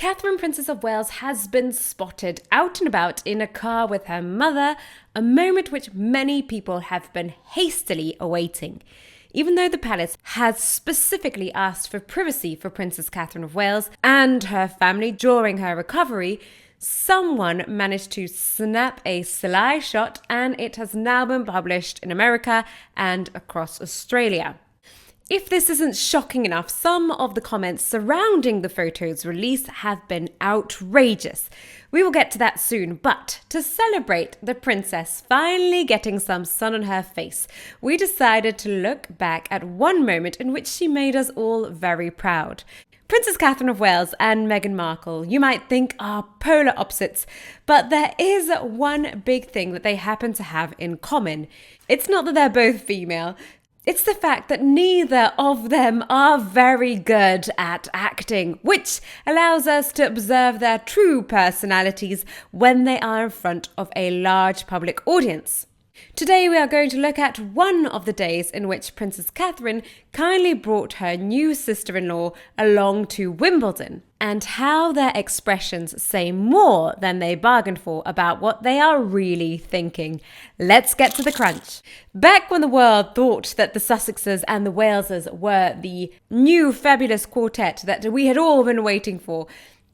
Catherine, Princess of Wales, has been spotted out and about in a car with her mother, a moment which many people have been hastily awaiting. Even though the palace has specifically asked for privacy for Princess Catherine of Wales and her family during her recovery, someone managed to snap a sly shot, and it has now been published in America and across Australia. If this isn't shocking enough, some of the comments surrounding the photo's release have been outrageous. We will get to that soon, but to celebrate the princess finally getting some sun on her face, we decided to look back at one moment in which she made us all very proud. Princess Catherine of Wales and Meghan Markle, you might think, are polar opposites, but there is one big thing that they happen to have in common. It's not that they're both female. It's the fact that neither of them are very good at acting, which allows us to observe their true personalities when they are in front of a large public audience. Today we are going to look at one of the days in which Princess Catherine kindly brought her new sister-in-law along to Wimbledon, and how their expressions say more than they bargained for about what they are really thinking. Let's get to the crunch. Back when the world thought that the Sussexes and the Waleses were the new fabulous quartet that we had all been waiting for,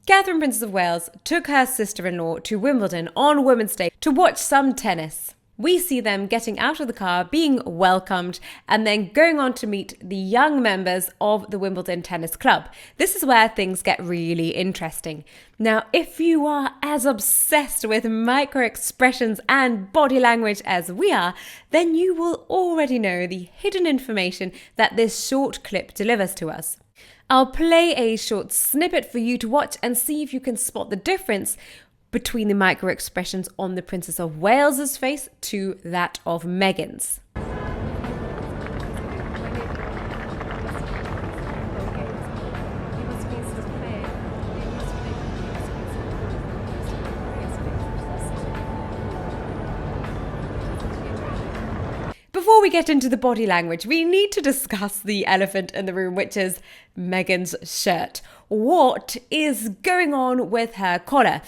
Catherine, Princess of Wales, took her sister-in-law to Wimbledon on Women's Day to watch some tennis. We see them getting out of the car, being welcomed, and then going on to meet the young members of the Wimbledon Tennis Club. This is where things get really interesting. Now, if you are as obsessed with micro-expressions and body language as we are, then you will already know the hidden information that this short clip delivers to us. I'll play a short snippet for you to watch and see if you can spot the difference between the micro-expressions on the Princess of Wales's face to that of Meghan's. Before we get into the body language, we need to discuss the elephant in the room, which is Meghan's shirt. What is going on with her collar?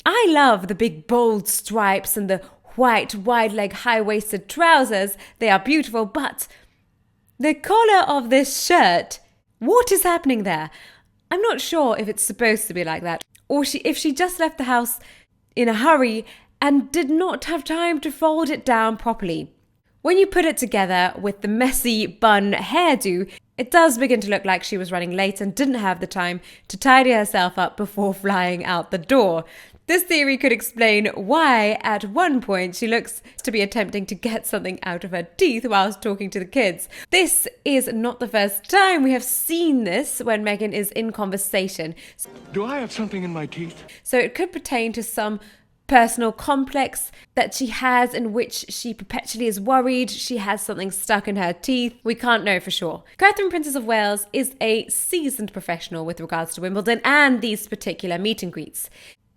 I love the big bold stripes and the white wide leg high-waisted trousers. They are beautiful, but the collar of this shirt, what is happening there? I'm not sure if it's supposed to be like that, or if she just left the house in a hurry and did not have time to fold it down properly. When you put it together with the messy bun hairdo, it does begin to look like she was running late and didn't have the time to tidy herself up before flying out the door. This theory could explain why, at one point, she looks to be attempting to get something out of her teeth whilst talking to the kids. This is not the first time we have seen this when Meghan is in conversation. Do I have something in my teeth? So it could pertain to some personal complex that she has in which she perpetually is worried she has something stuck in her teeth. We can't know for sure. Catherine, Princess of Wales, is a seasoned professional with regards to Wimbledon and these particular meet and greets.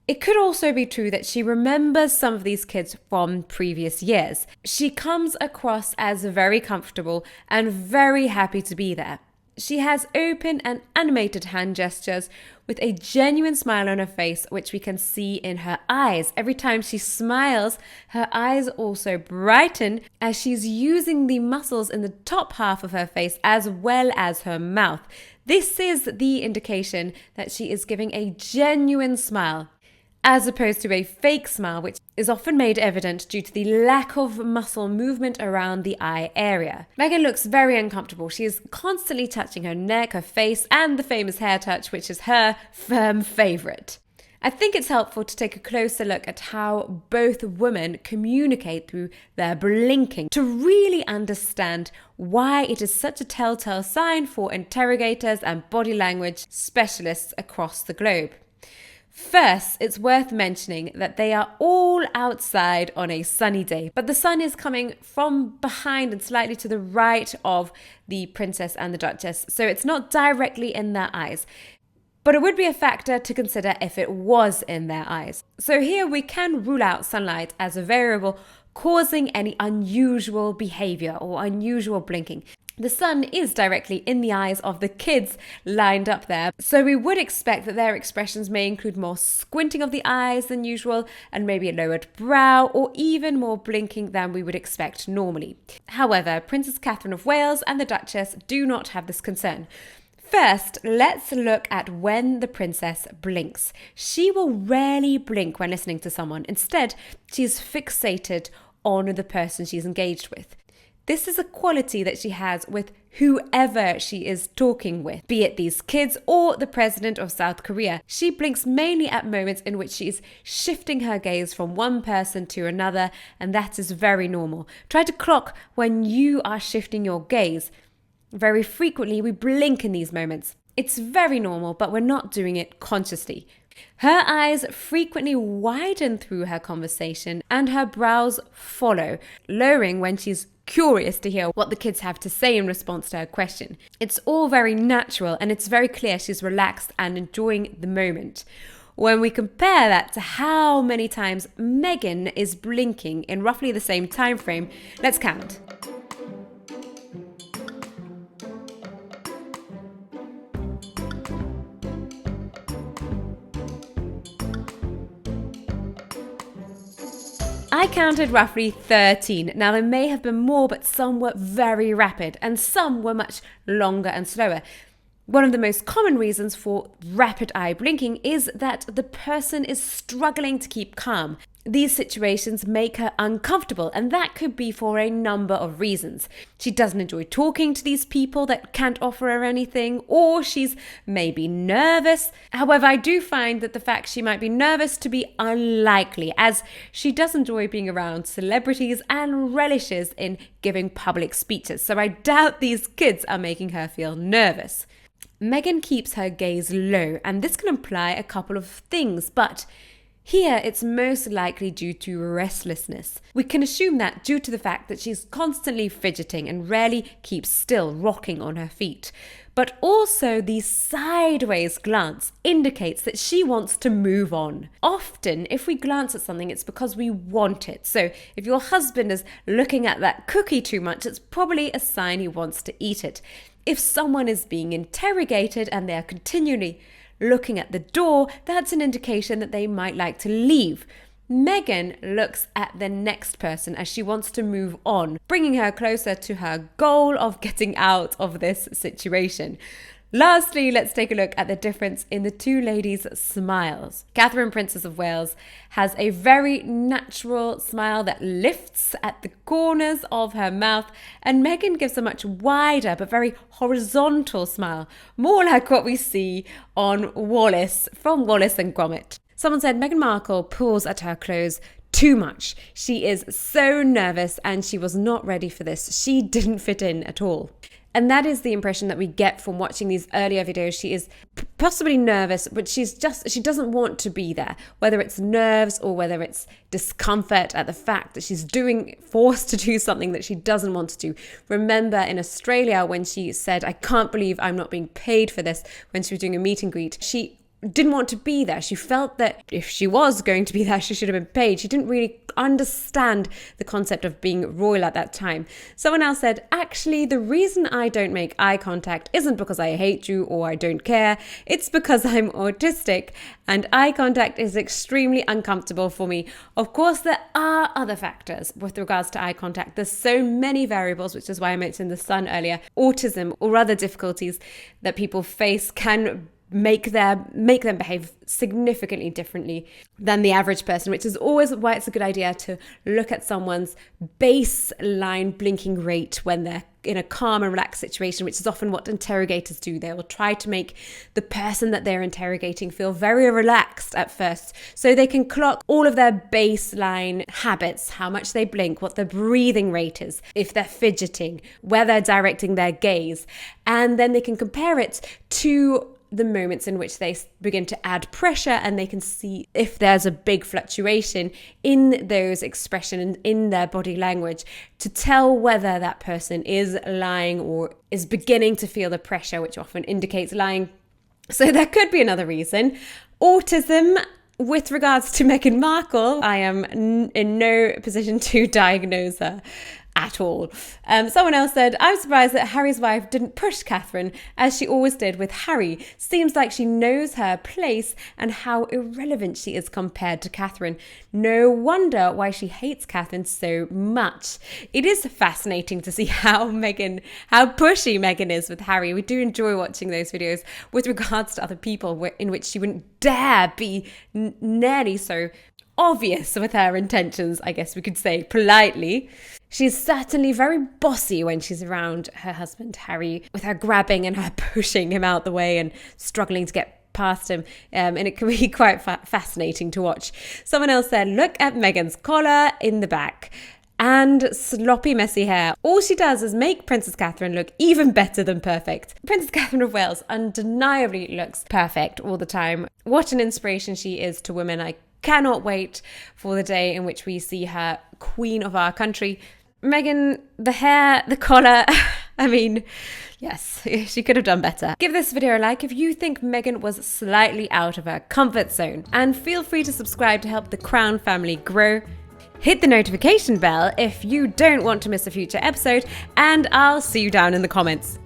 It could also be true that she remembers some of these kids from previous years. She comes across as very comfortable and very happy to be there. She has open and animated hand gestures with a genuine smile on her face, which we can see in her eyes. Every time she smiles, her eyes also brighten as she's using the muscles in the top half of her face as well as her mouth. This is the indication that she is giving a genuine smile, as opposed to a fake smile, which is often made evident due to the lack of muscle movement around the eye area. Meghan looks very uncomfortable. She is constantly touching her neck, her face, and the famous hair touch, which is her firm favourite. I think it's helpful to take a closer look at how both women communicate through their blinking to really understand why it is such a telltale sign for interrogators and body language specialists across the globe. First, it's worth mentioning that they are all outside on a sunny day, but the sun is coming from behind and slightly to the right of the princess and the duchess, so it's not directly in their eyes. But it would be a factor to consider if it was in their eyes. So here we can rule out sunlight as a variable causing any unusual behavior or unusual blinking. The sun is directly in the eyes of the kids lined up there, so we would expect that their expressions may include more squinting of the eyes than usual and maybe a lowered brow or even more blinking than we would expect normally. However, Princess Catherine of Wales and the Duchess do not have this concern. First, let's look at when the princess blinks. She will rarely blink when listening to someone. Instead, she's fixated on the person she's engaged with. This is a quality that she has with whoever she is talking with, be it these kids or the president of South Korea. She blinks mainly at moments in which she is shifting her gaze from one person to another, and that is very normal. Try to clock when you are shifting your gaze. Very frequently, we blink in these moments. It's very normal, but we're not doing it consciously. Her eyes frequently widen through her conversation and her brows follow, lowering when she's curious to hear what the kids have to say in response to her question. It's all very natural and it's very clear she's relaxed and enjoying the moment. When we compare that to how many times Meghan is blinking in roughly the same time frame, let's count. I counted roughly 13. Now, there may have been more, but some were very rapid and some were much longer and slower. One of the most common reasons for rapid eye blinking is that the person is struggling to keep calm. These situations make her uncomfortable, and that could be for a number of reasons. She doesn't enjoy talking to these people that can't offer her anything, or she's maybe nervous. However, I do find that the fact she might be nervous to be unlikely, as she does enjoy being around celebrities and relishes in giving public speeches. So I doubt these kids are making her feel nervous. Meghan keeps her gaze low, and this can imply a couple of things, but here it's most likely due to restlessness. We can assume that due to the fact that she's constantly fidgeting and rarely keeps still, rocking on her feet. But also the sideways glance indicates that she wants to move on. Often, if we glance at something, it's because we want it. So if your husband is looking at that cookie too much, it's probably a sign he wants to eat it. If someone is being interrogated and they are continually looking at the door, that's an indication that they might like to leave. Meghan looks at the next person as she wants to move on, bringing her closer to her goal of getting out of this situation. Lastly, let's take a look at the difference in the two ladies' smiles. Catherine, Princess of Wales, has a very natural smile that lifts at the corners of her mouth, and Meghan gives a much wider but very horizontal smile, more like what we see on Wallace from Wallace and Gromit. Someone said Meghan Markle pulls at her clothes too much. She is so nervous and she was not ready for this. She didn't fit in at all. And that is the impression that we get from watching these earlier videos. She is possibly nervous, but she doesn't want to be there, whether it's nerves or whether it's discomfort at the fact that she's forced to do something that she doesn't want to do. Remember in Australia when she said, "I can't believe I'm not being paid for this," when she was doing a meet and greet, she didn't want to be there. She felt that if she was going to be there, she should have been paid. She didn't really understand the concept of being royal at that time. Someone else said, actually, the reason I don't make eye contact isn't because I hate you or I don't care. It's because I'm autistic and eye contact is extremely uncomfortable for me. Of course, there are other factors with regards to eye contact. There's so many variables, which is why I mentioned the sun earlier. Autism or other difficulties that people face can make them behave significantly differently than the average person, which is always why it's a good idea to look at someone's baseline blinking rate when they're in a calm and relaxed situation, which is often what interrogators do. They will try to make the person that they're interrogating feel very relaxed at first, so they can clock all of their baseline habits, how much they blink, what their breathing rate is, if they're fidgeting, where they're directing their gaze, and then they can compare it to the moments in which they begin to add pressure, and they can see if there's a big fluctuation in those expressions in their body language to tell whether that person is lying or is beginning to feel the pressure, which often indicates lying. So that could be another reason. Autism. With regards to Meghan Markle, I am in no position to diagnose her at all. Someone else said, I'm surprised that Harry's wife didn't push Catherine as she always did with Harry. Seems like she knows her place and how irrelevant she is compared to Catherine. No wonder why she hates Catherine so much. It is fascinating to see how pushy Meghan is with Harry. We do enjoy watching those videos with regards to other people in which she wouldn't dare be nearly so obvious with her intentions, I guess we could say politely. She's certainly very bossy when she's around her husband, Harry, with her grabbing and her pushing him out the way and struggling to get past him. And it can be quite fascinating to watch. Someone else said, look at Meghan's collar in the back and sloppy, messy hair. All she does is make Princess Catherine look even better than perfect. Princess Catherine of Wales undeniably looks perfect all the time. What an inspiration she is to women. I cannot wait for the day in which we see her queen of our country. Meghan, the hair, the collar, I mean, yes, she could have done better. Give this video a like if you think Meghan was slightly out of her comfort zone. And feel free to subscribe to help the Crown family grow. Hit the notification bell if you don't want to miss a future episode, and I'll see you down in the comments.